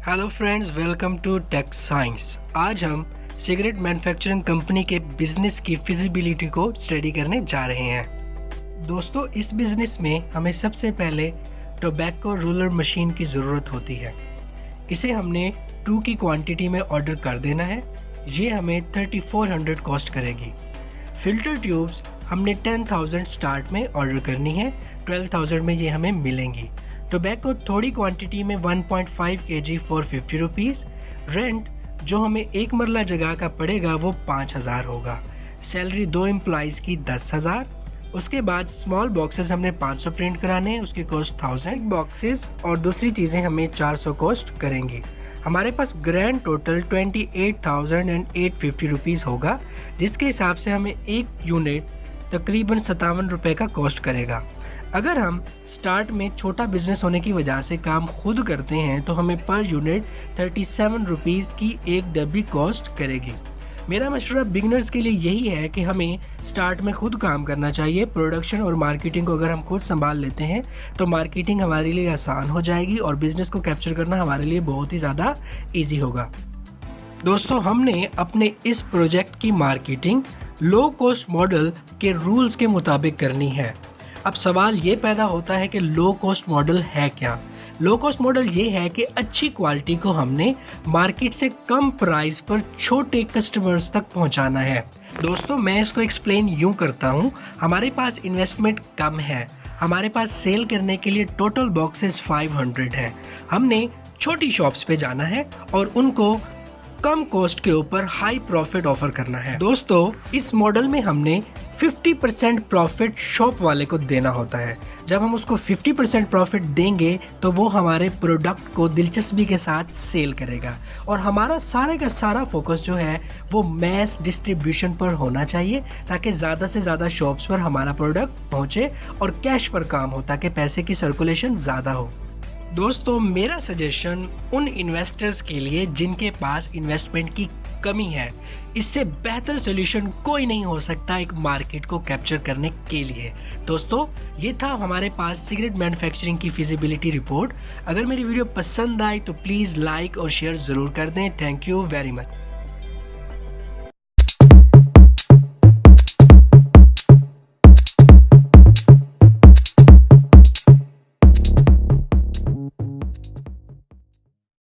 Hello friends, welcome to tech science. आज हम cigarette manufacturing company के बिजनेस की फिजिबिलिटी को स्टडी करने जा रहे हैं। दोस्तों, इस बिजनेस में हमें सबसे पहले टोबैको रोलर मशीन की ज़रूरत होती है। इसे हमने 2 की क्वांटिटी में ऑर्डर कर देना है। ये हमें 3400 कॉस्ट करेगी। फिल्टर ट्यूब्स हमने 10,000 स्टार्ट में ऑर्डर करनी है, 12,000 में ये हमें मिलेंगी। टोबैको थोड़ी क्वांटिटी में 1.5 kg फॉर 50 रुपीज़। रेंट जो हमें एक मरला जगह का पड़ेगा वो 5,000 होगा। सैलरी 2 एम्प्लॉइज़ की 10,000। उसके बाद स्मॉल बॉक्सेस हमने 500 प्रिंट कराने हैं, उसकी कॉस्ट 1000 बॉक्सेस, और दूसरी चीज़ें हमें 400 कॉस्ट करेंगी। हमारे पास ग्रैंड टोटल 28,850 रुपीज़ होगा, जिसके हिसाब से हमें एक यूनिट तकरीबन 57 रुपये का कॉस्ट करेगा। अगर हम स्टार्ट में छोटा बिजनेस होने की वजह से काम खुद करते हैं तो हमें पर यूनिट 37 रुपीज़ की एक डब्बी कॉस्ट करेगी। मेरा मशवरा बिगिनर्स के लिए यही है कि हमें स्टार्ट में खुद काम करना चाहिए। प्रोडक्शन और मार्केटिंग को अगर हम खुद संभाल लेते हैं तो मार्केटिंग हमारे लिए आसान हो जाएगी और बिज़नेस को कैप्चर करना हमारे लिए बहुत ही ज़्यादा ईजी होगा। दोस्तों, हमने अपने इस प्रोजेक्ट की मार्केटिंग लो कॉस्ट मॉडल के रूल्स के मुताबिक करनी है। अब सवाल ये पैदा होता है कि लो कॉस्ट मॉडल है क्या? लो कॉस्ट मॉडल ये है कि अच्छी क्वालिटी को हमने मार्केट से कम प्राइस पर छोटे कस्टमर्स तक पहुंचाना है। दोस्तों, मैं इसको एक्सप्लेन यूं करता हूं। हमारे पास इन्वेस्टमेंट कम है, हमारे पास सेल करने के लिए टोटल बॉक्सेस 500 हैं। हमने छोटी शॉप्स पे जाना है और उनको कम कॉस्ट के ऊपर हाई प्रॉफिट ऑफर करना है। दोस्तों, इस मॉडल में हमने 50% प्रॉफिट शॉप वाले को देना होता है। जब हम उसको 50% प्रॉफिट देंगे तो वो हमारे प्रोडक्ट को दिलचस्पी के साथ सेल करेगा और हमारा सारे का सारा फोकस जो है वो मैस डिस्ट्रीब्यूशन पर होना चाहिए, ताकि ज़्यादा से ज़्यादा शॉप्स पर हमारा प्रोडक्ट पहुँचे और कैश पर काम हो, ताकि पैसे की सर्कुलेशन ज़्यादा हो। दोस्तों, मेरा सजेशन उन इन्वेस्टर्स के लिए जिनके पास इन्वेस्टमेंट की कमी है, इससे बेहतर सोल्यूशन कोई नहीं हो सकता एक मार्केट को कैप्चर करने के लिए। दोस्तों, ये था हमारे पास सिगरेट मैन्युफैक्चरिंग की फिजिबिलिटी रिपोर्ट। अगर मेरी वीडियो पसंद आई तो प्लीज़ लाइक और शेयर ज़रूर कर दें। Thank you very much.